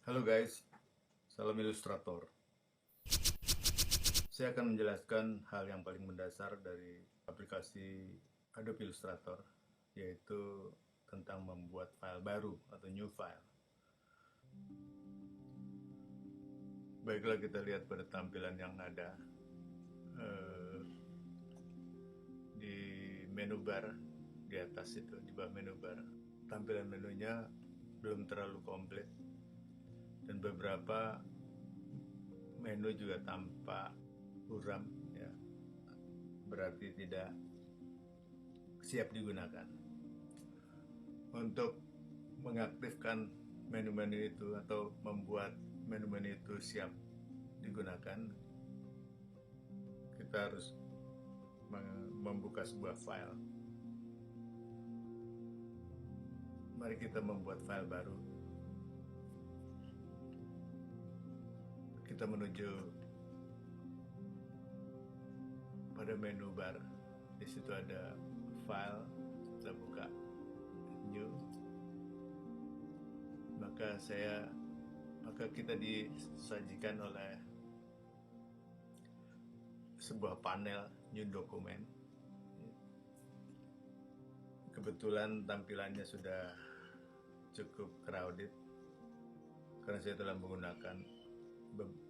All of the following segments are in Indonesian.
Halo guys, salam ilustrator. Saya akan menjelaskan hal yang paling mendasar dari aplikasi Adobe Illustrator, yaitu tentang membuat file baru atau new file. Baiklah, kita lihat pada tampilan yang ada di menu bar di atas itu, di bawah menu bar. Tampilan menunya belum terlalu komplit dan beberapa menu juga tampak buram, ya, berarti tidak siap digunakan. Untuk mengaktifkan menu-menu itu atau membuat menu-menu itu siap digunakan, kita harus membuka sebuah file. Mari kita membuat file baru. Kita menuju pada menu bar. Di situ ada file. Kita buka new. Maka kita disajikan oleh sebuah panel new document. Kebetulan tampilannya sudah cukup crowded karena saya telah menggunakan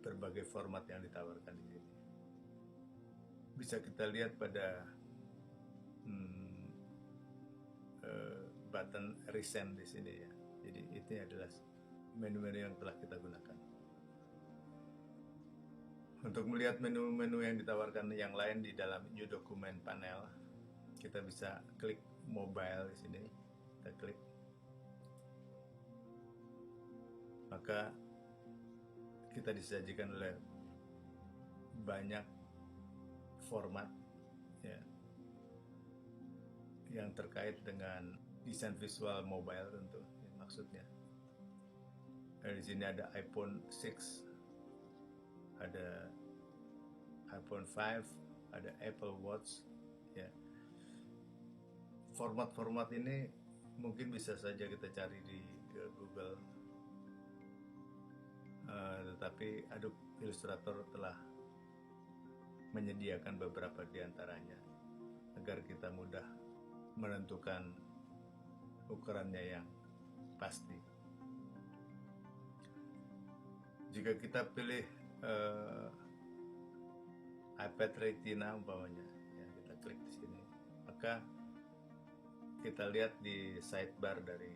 berbagai format yang ditawarkan di sini. Bisa kita lihat pada button resend di sini, ya. Jadi itu adalah menu-menu yang telah kita gunakan. Untuk melihat menu-menu yang ditawarkan yang lain di dalam new document panel, kita bisa klik mobile di sini. Kita klik, maka kita disajikan oleh banyak format, ya, yang terkait dengan desain visual mobile tentu, ya, maksudnya. Di sini ada iPhone 6, ada iPhone 5, ada Apple Watch, ya. Format-format ini mungkin bisa saja kita cari di Google, tetapi Adobe Illustrator telah menyediakan beberapa di antaranya agar kita mudah menentukan ukurannya yang pasti. Jika kita pilih iPad Retina umpamanya, ya, kita klik di sini, maka kita lihat di sidebar dari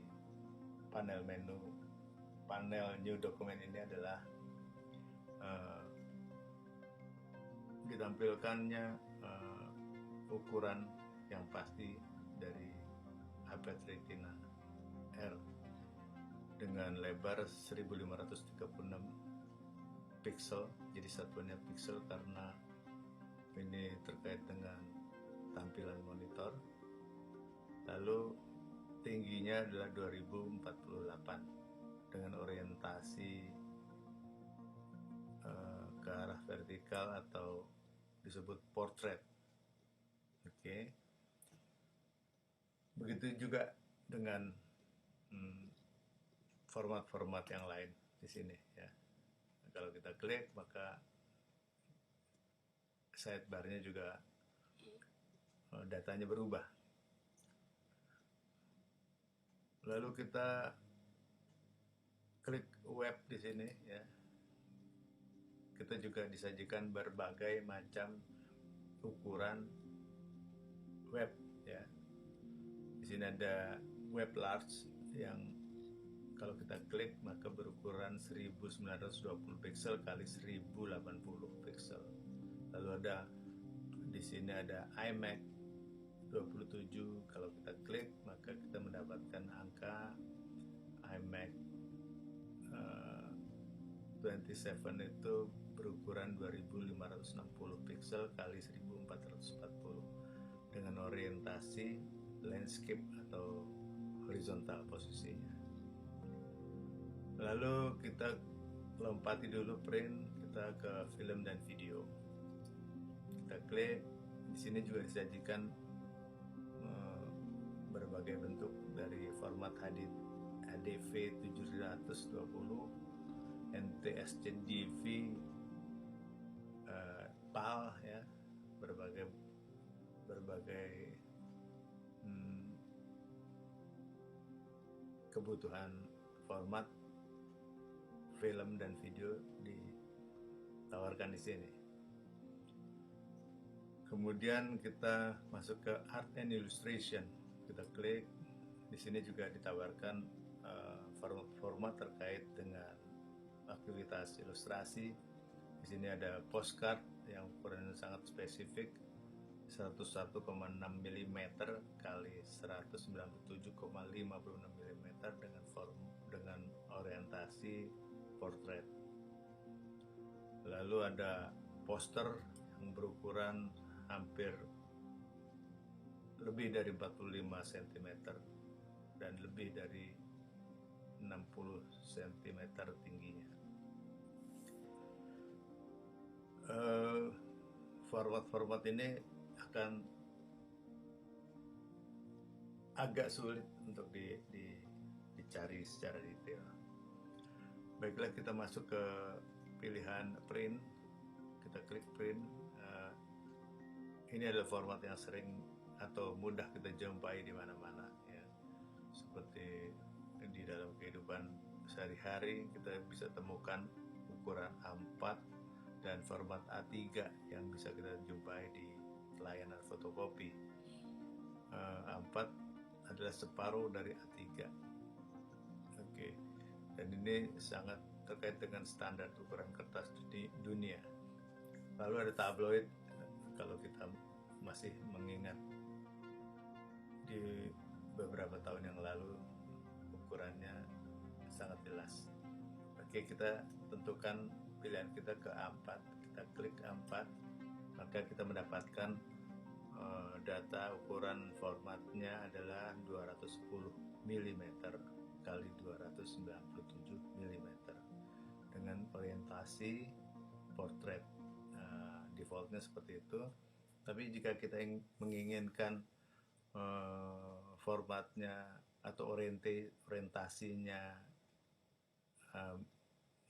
panel new document ini adalah ditampilkannya ukuran yang pasti dari iPad Retina R dengan lebar 1536 pixel. Jadi satuannya pixel karena ini terkait dengan tampilan monitor. Lalu tingginya adalah 2048 dengan orientasi ke arah vertikal atau disebut portrait. Oke. Begitu juga dengan format-format yang lain di sini, ya. Nah, kalau kita klik, maka sidebarnya juga datanya berubah. Lalu kita klik web di sini, ya. Kita juga disajikan berbagai macam ukuran web, ya. Di sini ada web large yang kalau kita klik maka berukuran 1920 pixel kali 1080 pixel. Lalu ada di sini ada iMac 27. Kalau kita klik maka kita mendapatkan angka iMac 27 itu berukuran 2560 pixel kali 1440 dengan orientasi landscape atau horizontal posisinya. Lalu kita lompati dulu print, kita ke film dan video. Kita klik, di sini juga disajikan berbagai bentuk dari format HDV 720 NTSC-DV, PAL ya, berbagai kebutuhan format film dan video ditawarkan di sini. Kemudian kita masuk ke Art and Illustration, kita klik. Di sini juga ditawarkan format terkait dengan aktivitas ilustrasi. Di sini ada postcard yang ukurannya sangat spesifik, 101,6 mm kali 197,56 mm dengan orientasi portrait. Lalu ada poster yang berukuran hampir lebih dari 45 cm dan lebih dari 60 cm tingginya. Format-format ini akan agak sulit untuk dicari secara detail. Baiklah, kita masuk ke pilihan print, kita klik print. Ini adalah format yang sering atau mudah kita jumpai di mana-mana ya. Seperti di dalam kehidupan sehari-hari kita bisa temukan ukuran A4 dan format A3 yang bisa kita jumpai di layanan fotokopi. A4 adalah separuh dari A3. Oke. Dan ini sangat terkait dengan standar ukuran kertas di dunia. Lalu ada tabloid, kalau kita masih mengingat di beberapa tahun yang lalu ukurannya sangat jelas. Oke, kita tentukan pilihan kita ke A4, kita klik A4, maka kita mendapatkan data ukuran formatnya adalah 210 mm kali 297 mm dengan orientasi portrait. Defaultnya seperti itu, tapi jika kita menginginkan formatnya atau orientasinya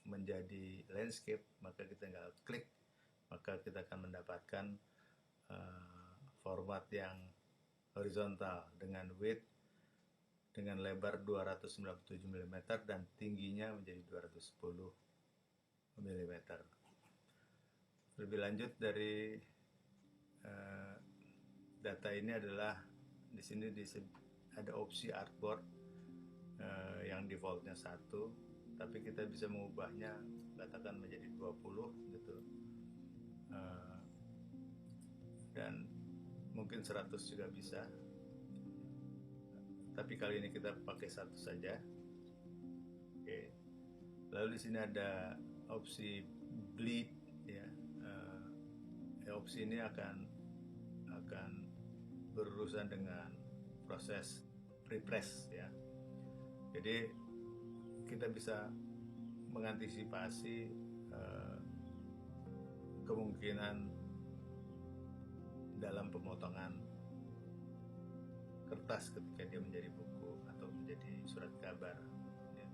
menjadi landscape, maka kita tinggal klik, maka kita akan mendapatkan format yang horizontal dengan width dengan lebar 297 mm dan tingginya menjadi 210 mm. Lebih lanjut dari data ini adalah di sini ada opsi artboard yang defaultnya 1, tapi kita bisa mengubahnya, katakan menjadi 20 gitu, dan mungkin 100 juga bisa, tapi kali ini kita pakai 1 saja. Oke. Lalu di sini ada opsi bleed ya. Opsi ini akan berurusan dengan proses repress ya. Jadi kita bisa mengantisipasi kemungkinan dalam pemotongan kertas ketika dia menjadi buku atau menjadi surat kabar ya.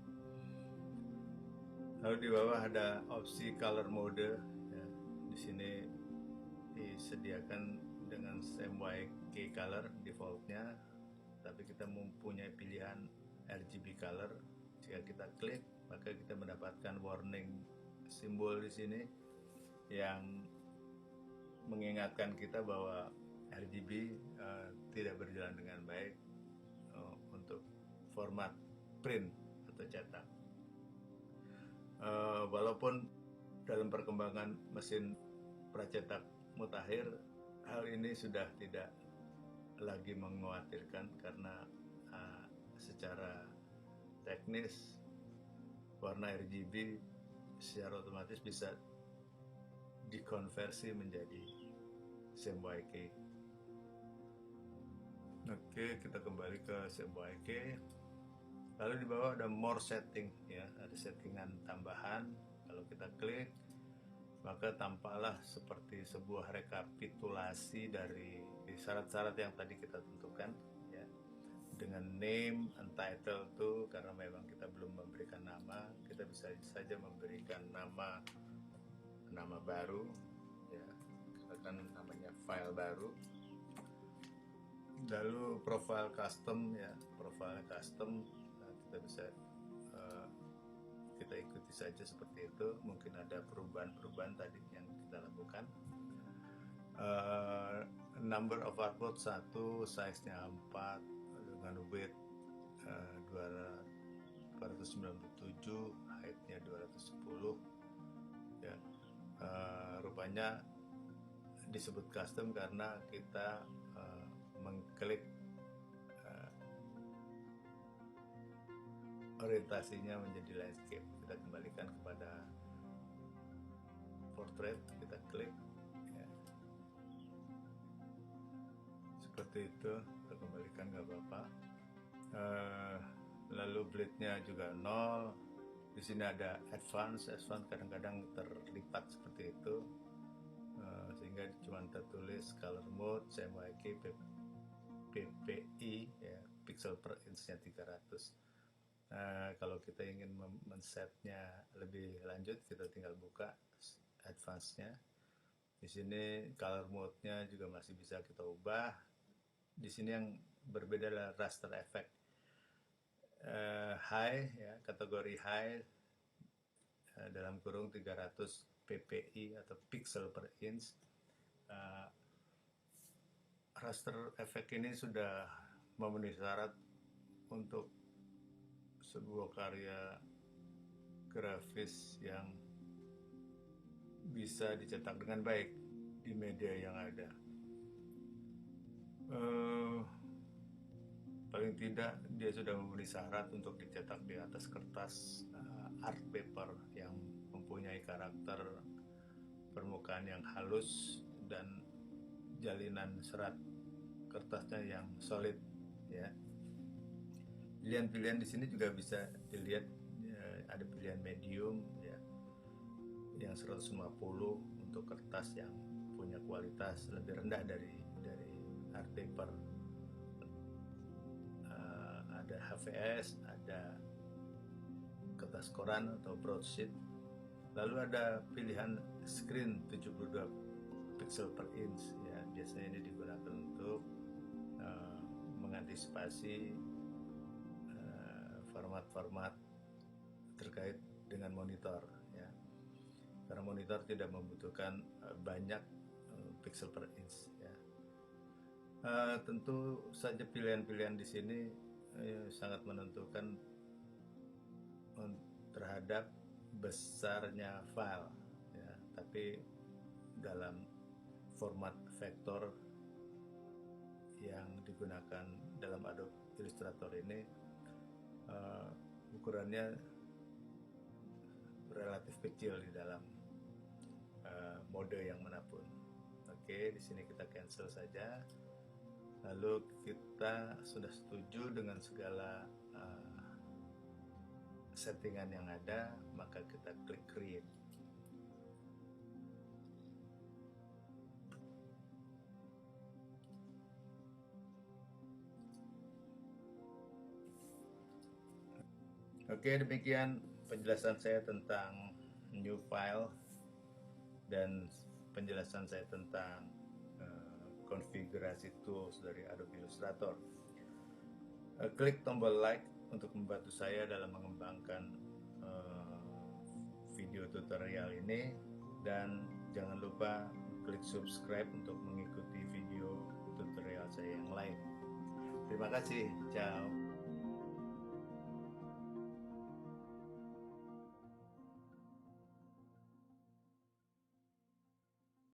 Lalu di bawah ada opsi color mode ya. Di sini disediakan dengan CMYK color defaultnya, tapi kita mempunyai pilihan RGB color. Jika kita klik, maka kita mendapatkan warning simbol di sini yang mengingatkan kita bahwa RGB tidak berjalan dengan baik untuk format print atau cetak. Walaupun dalam perkembangan mesin pracetak mutakhir, hal ini sudah tidak lagi mengkhawatirkan karena secara teknis warna RGB secara otomatis bisa dikonversi menjadi CMYK. Oke, kita kembali ke CMYK. Lalu di bawah ada more setting ya, ada settingan tambahan. Kalau kita klik, maka tampaklah seperti sebuah rekapitulasi dari syarat-syarat yang tadi kita tentukan ya. Dengan name, untitled tuh karena memang kita belum memberikan nama, kita bisa saja memberikan nama baru, ya, misalkan namanya file baru. Lalu profile custom, ya, profile custom, nah, kita bisa kita ikuti saja seperti itu. Mungkin ada perubahan-perubahan tadi yang kita lakukan. Number of artboard 1, size-nya 4 dengan width 297, height-nya 210, ya. Rupanya disebut custom karena kita mengklik orientasinya menjadi landscape. Kita kembalikan kepada portrait, kita klik, ya. Seperti itu, kita kembalikan, nggak apa-apa. Lalu bleed-nya juga 0. Di sini ada advance kadang-kadang terlipat seperti itu, sehingga cuma tertulis color mode CMYK PPI, ya, pixel per inch-nya 300. Kalau kita ingin men-setnya lebih lanjut, kita tinggal buka advance-nya. Di sini color mode-nya juga masih bisa kita ubah. Di sini yang berbeda adalah raster effect. High, ya, kategori high, dalam kurung 300 ppi atau pixel per inch. Raster effect ini sudah memenuhi syarat untuk sebuah karya grafis yang bisa dicetak dengan baik di media yang ada. Paling tidak dia sudah memenuhi syarat untuk dicetak di atas kertas art paper yang mempunyai karakter permukaan yang halus dan jalinan serat kertasnya yang solid, ya. Pilihan-pilihan di sini juga bisa dilihat, ya, ada pilihan medium, ya, yang 150 untuk kertas yang punya kualitas lebih rendah dari art paper. Ada HVS, ada kertas koran atau broadsheet. Lalu ada pilihan screen 72 pixel per inch, ya. Biasanya ini digunakan untuk mengantisipasi format-format terkait dengan monitor, ya. Karena monitor tidak membutuhkan banyak pixel per inch, ya. Tentu saja pilihan-pilihan di sini sangat menentukan terhadap besarnya file, ya. Tapi dalam format vektor yang digunakan dalam Adobe Illustrator ini, ukurannya relatif kecil di dalam mode yang manapun. Oke, di sini kita cancel saja. Lalu kita sudah setuju dengan segala settingan yang ada, maka kita klik create. Oke, demikian penjelasan saya tentang new file dan penjelasan saya tentang konfigurasi tools dari Adobe Illustrator. Klik tombol like untuk membantu saya dalam mengembangkan video tutorial ini, dan jangan lupa klik subscribe untuk mengikuti video tutorial saya yang lain. Terima kasih, ciao.